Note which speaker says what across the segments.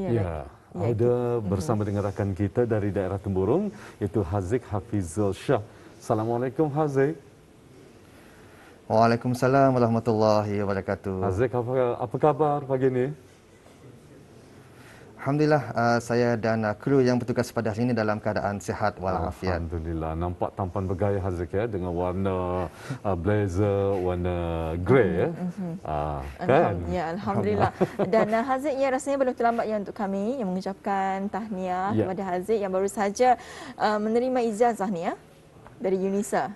Speaker 1: Ya, Auda bersama dengan rakan kita dari daerah Temburong, iaitu Haziq Hafizul Shah. Assalamualaikum Haziq.
Speaker 2: Waalaikumsalam warahmatullahi wabarakatuh.
Speaker 1: Haziq, apa khabar pagi ini?
Speaker 2: Alhamdulillah, saya dan kru yang bertugas pada hari ini dalam keadaan sihat walafiat.
Speaker 1: Alhamdulillah. Nampak tampan bergaya Haziq ya, dengan warna blazer warna grey ya. Kan?
Speaker 3: Ya, Alhamdulillah. Dan Haziq, ya rasanya belum terlambat ya untuk kami yang mengucapkan tahniah kepada Haziq yang baru saja menerima ijazah ni ya dari UNISA.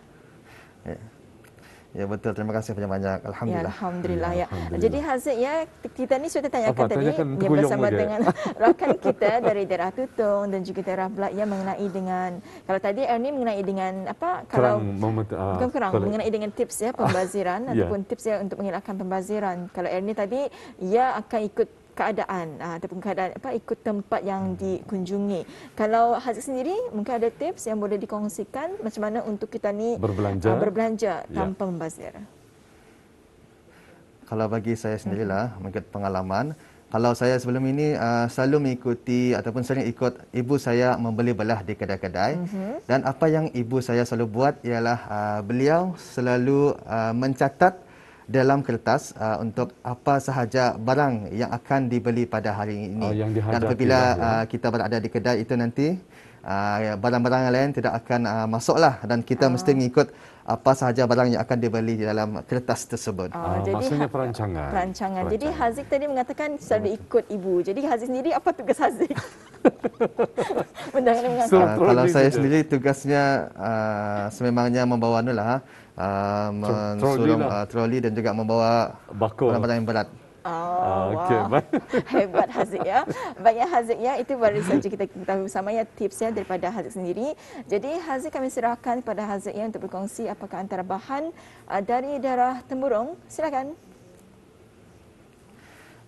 Speaker 2: Ya betul, terima kasih banyak-banyak. Alhamdulillah.
Speaker 3: Ya, Alhamdulillah ya. Jadi Haziq ya, kita ni sudah tanyakan tadi
Speaker 1: tanyakan
Speaker 3: yang bersama dengan rakan kita dari daerah Tutong dan juga daerah Belak yang mengenai dengan, kalau tadi Ernie mengenai dengan apa, kalau bukan kerang, mengenai dengan tips ya pembaziran ataupun tips ya untuk mengelakkan pembaziran. Kalau Ernie tadi ia akan ikut keadaan ataupun keadaan apa, ikut tempat yang dikunjungi. Kalau Haziq sendiri mungkin ada tips yang boleh dikongsikan macam mana untuk kita ni berbelanja tanpa membazir.
Speaker 2: Kalau bagi saya sendirilah, mengikut pengalaman, kalau saya sebelum ini selalu mengikuti ataupun sering ikut ibu saya membeli belah di kedai-kedai, dan apa yang ibu saya selalu buat ialah beliau selalu mencatat dalam kertas untuk apa sahaja barang yang akan dibeli pada hari ini. Dan apabila kita berada di kedai itu nanti, barang-barang yang lain tidak akan masuklah, dan kita mesti mengikut apa sahaja barang yang akan dibeli di dalam kertas tersebut.
Speaker 3: Jadi
Speaker 1: maksudnya perancangan.
Speaker 3: Jadi Haziq tadi mengatakan selalu ikut ibu. Jadi Haziq sendiri apa tugas Haziq?
Speaker 2: Kalau saya sendiri tugasnya sememangnya membawa troli dan juga membawa barang-barang yang berat.
Speaker 3: Wow. Hebat Haziq ya. Baiknya Haziq ya, itu baru saja kita tahu bersama ya tips ya daripada Haziq sendiri. Jadi Haziq, kami serahkan kepada Haziq ya untuk berkongsi apakah antara bahan dari daerah Temburong. Silakan.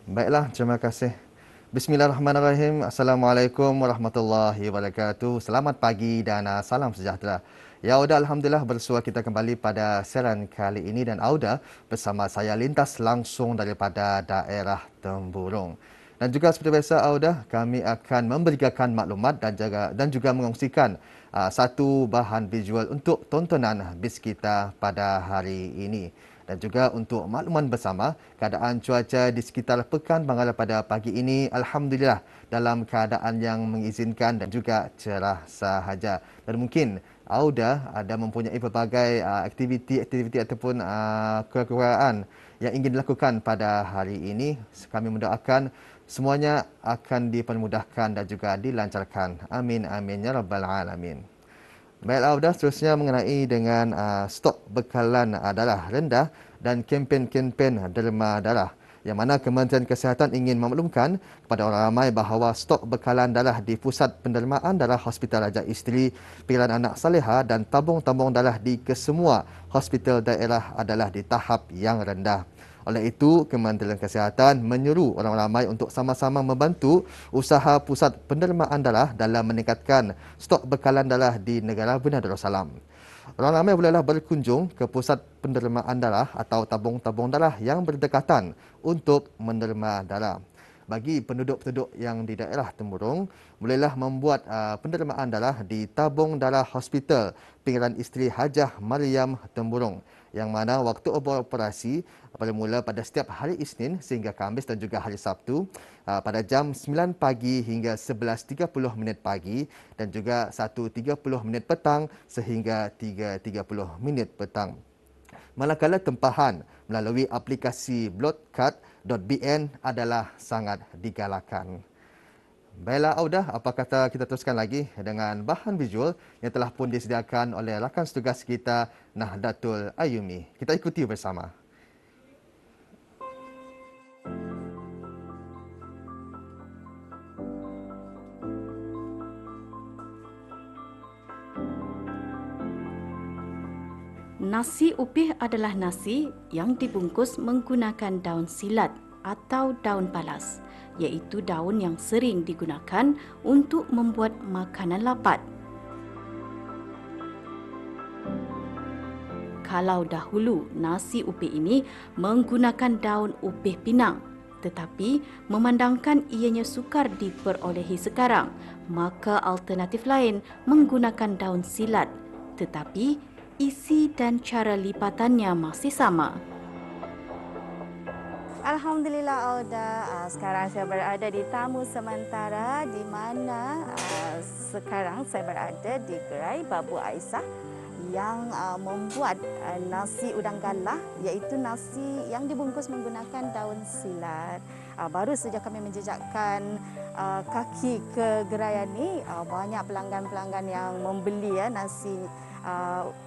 Speaker 2: Baiklah, terima kasih. Bismillahirrahmanirrahim. Assalamualaikum warahmatullahi wabarakatuh. Selamat pagi dan salam sejahtera. Ya Auda, Alhamdulillah bersua kita kembali pada siaran kali ini, dan Auda bersama saya lintas langsung daripada daerah Temburong. Dan juga seperti biasa Auda, kami akan memberikan maklumat dan juga mengongsikan satu bahan visual untuk tontonan bis kita pada hari ini. Dan juga untuk makluman bersama, keadaan cuaca di sekitar Pekan Bangala pada pagi ini Alhamdulillah dalam keadaan yang mengizinkan dan juga cerah sahaja. Dan mungkin Auda ada mempunyai pelbagai aktiviti ataupun kekuraan yang ingin dilakukan pada hari ini. Kami mendoakan semuanya akan dipermudahkan dan juga dilancarkan. Amin, amin, ya rabbal alamin. Baiklah Auda, seterusnya mengenai dengan stok bekalan darah rendah dan kempen-kempen derma darah, yang mana Kementerian Kesihatan ingin memaklumkan kepada orang ramai bahawa stok bekalan darah di Pusat Pendermaan Darah Hospital Raja Isteri, Pilihan Anak Saleha dan tabung-tabung darah di kesemua hospital daerah adalah di tahap yang rendah. Oleh itu, Kementerian Kesihatan menyuruh orang ramai untuk sama-sama membantu usaha Pusat Pendermaan Darah dalam meningkatkan stok bekalan darah di negara Brunei Darussalam. Orang ramai bolehlah berkunjung ke Pusat Pendermaan Darah atau tabung-tabung darah yang berdekatan untuk menderma darah. Bagi penduduk-penduduk yang di daerah Temburong, bolehlah membuat pendermaan darah di Tabung Darah Hospital Pinggiran Isteri Hajah Mariam Temburong, yang mana waktu operasi bermula pada setiap hari Isnin sehingga Khamis dan juga hari Sabtu pada jam 9 pagi hingga 11.30 pagi dan juga 1.30 petang sehingga 3.30 petang. Manakala tempahan melalui aplikasi bloodcard.bn adalah sangat digalakkan. Baiklah Auda, apa kata kita teruskan lagi dengan bahan visual yang telah pun disediakan oleh rakan setugas kita Nahdlatul Ayumi. Kita ikuti bersama.
Speaker 4: Nasi upih adalah nasi yang dibungkus menggunakan daun silat atau daun palas, iaitu daun yang sering digunakan untuk membuat makanan lapat. Kalau dahulu nasi upih ini menggunakan daun upih pinang, Tetapi memandangkan ianya sukar diperolehi sekarang, maka alternatif lain menggunakan daun silat. Tetapi isi dan cara lipatannya masih sama.
Speaker 5: Alhamdulillah Auda, sekarang saya berada di tamu sementara di mana sekarang saya berada di gerai Babu Aisyah yang membuat nasi udang galah, iaitu nasi yang dibungkus menggunakan daun silat. Baru saja kami menjejakkan kaki ke gerai ini, banyak pelanggan-pelanggan yang membeli nasi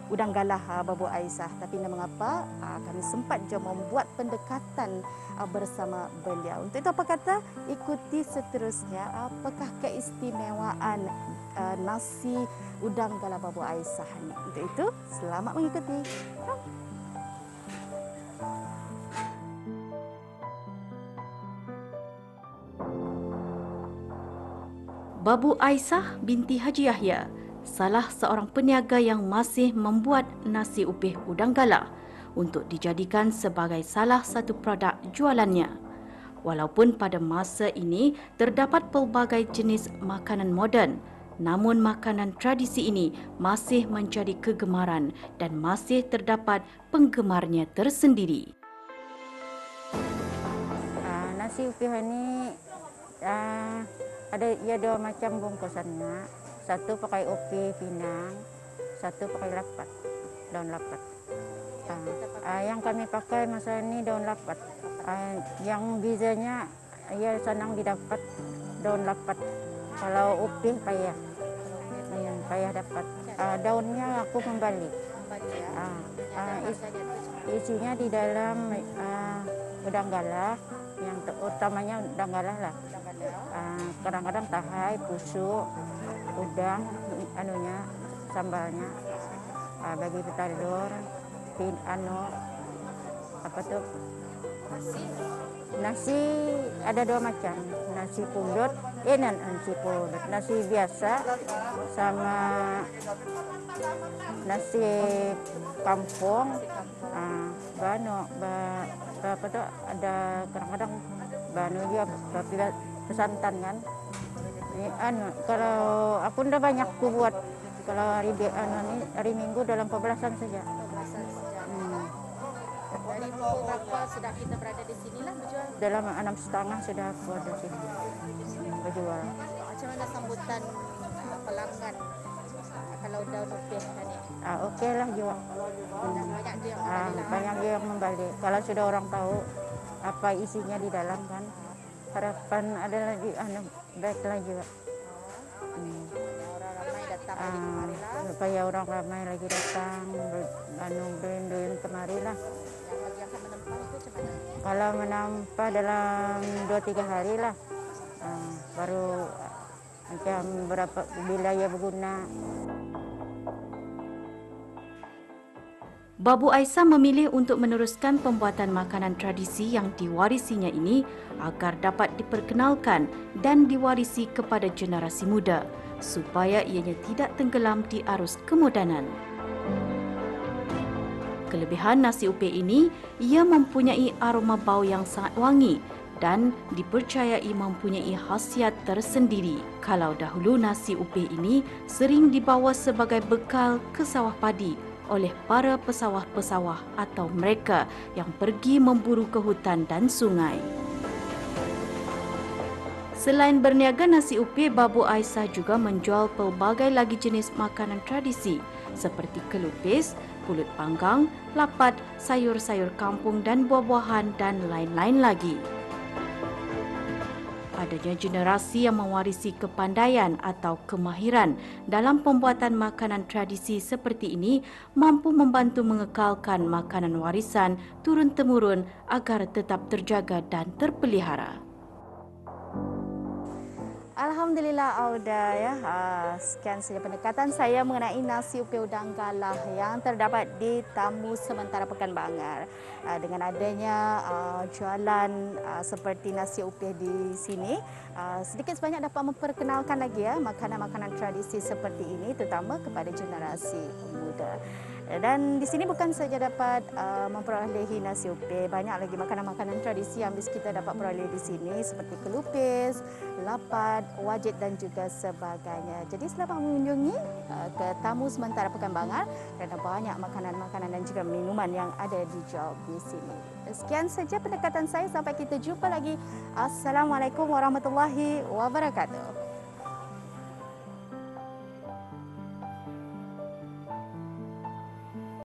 Speaker 5: udang galah Babu Aisyah. Tapi mengapa kami sempat je membuat pendekatan bersama beliau. Untuk itu apa kata ikuti seterusnya apakah keistimewaan nasi udang galah Babu Aisyah ini. Untuk itu selamat mengikuti.
Speaker 4: Babu Aisyah binti Haji Yahya, salah seorang peniaga yang masih membuat nasi upih udang galah untuk dijadikan sebagai salah satu produk jualannya. Walaupun pada masa ini terdapat pelbagai jenis makanan moden, namun makanan tradisi ini masih menjadi kegemaran dan masih terdapat penggemarnya tersendiri.
Speaker 5: Nasi upih ini ada dua macam bungkusannya. Satu pakai upi pinang, satu pakai lapat, daun lapat. Yang kami pakai masa ini daun lapat. Yang bizanya ia senang didapat daun lapat. Kalau upi payah, payah dapat. Daunnya aku membalik. Isinya di dalam udang galah, yang utamanya udang galah lah. Kadang-kadang tahai, pusuk, udang, sambalnya, bagi petalur, nasi ada dua macam, nasi pundut, nasi biasa sama nasi kampung, ada kadang-kadang juga pesantan kan. Kalau aku udah banyak ku buat, kalau hari Minggu dalam pembelasan saja.
Speaker 6: Dari pukul berapa sudah kita berada di sini lah berjual?
Speaker 5: Dalam 6.30 sudah aku ada sini berjual.
Speaker 6: Macam mana sambutan pelanggan kalau daun upih tadi?
Speaker 5: Okey lah jual. Banyak yang membeli. Kalau sudah orang tahu apa isinya di dalam kan, harapan ada lagi baiklah juga.
Speaker 6: Orang ramai datang lagi kemari lah.
Speaker 5: Supaya orang ramai lagi datang, beli kemari lah.
Speaker 6: Yang akan menempah itu macam mana?
Speaker 5: Kalau menempah dalam 2-3 hari lah, baru macam berapa bila ia berguna.
Speaker 4: Babu Aisyah memilih untuk meneruskan pembuatan makanan tradisi yang diwarisinya ini agar dapat diperkenalkan dan diwarisi kepada generasi muda supaya ianya tidak tenggelam di arus kemodanan. Kelebihan nasi upih ini, ia mempunyai aroma bau yang sangat wangi dan dipercayai mempunyai khasiat tersendiri. Kalau dahulu nasi upih ini sering dibawa sebagai bekal ke sawah padi oleh para pesawah-pesawah atau mereka yang pergi memburu ke hutan dan sungai. Selain berniaga nasi upih, Babu Aisyah juga menjual pelbagai lagi jenis makanan tradisi seperti kelupis, pulut panggang, lapat, sayur-sayur kampung dan buah-buahan dan lain-lain lagi. Adanya generasi yang mewarisi kepandaian atau kemahiran dalam pembuatan makanan tradisi seperti ini mampu membantu mengekalkan makanan warisan turun-temurun agar tetap terjaga dan terpelihara.
Speaker 5: Alhamdulillah Auda ya. Sekian saja pendekatan saya mengenai nasi upih udang galah yang terdapat di tamu sementara Pekan Bangar. Dengan adanya jualan seperti nasi upih di sini, sedikit sebanyak dapat memperkenalkan lagi makanan-makanan tradisi seperti ini terutama kepada generasi muda. Dan di sini bukan saja dapat memperolehi nasi upih, banyak lagi makanan-makanan tradisi yang bisa kita dapat peroleh di sini seperti kelupis, lapad, wajit dan juga sebagainya. Jadi selamat mengunjungi ke Tamu Sementara Pekan Bangar kerana banyak makanan-makanan dan juga minuman yang ada dijual di sini. Sekian saja pendekatan saya, sampai kita jumpa lagi. Assalamualaikum warahmatullahi wabarakatuh.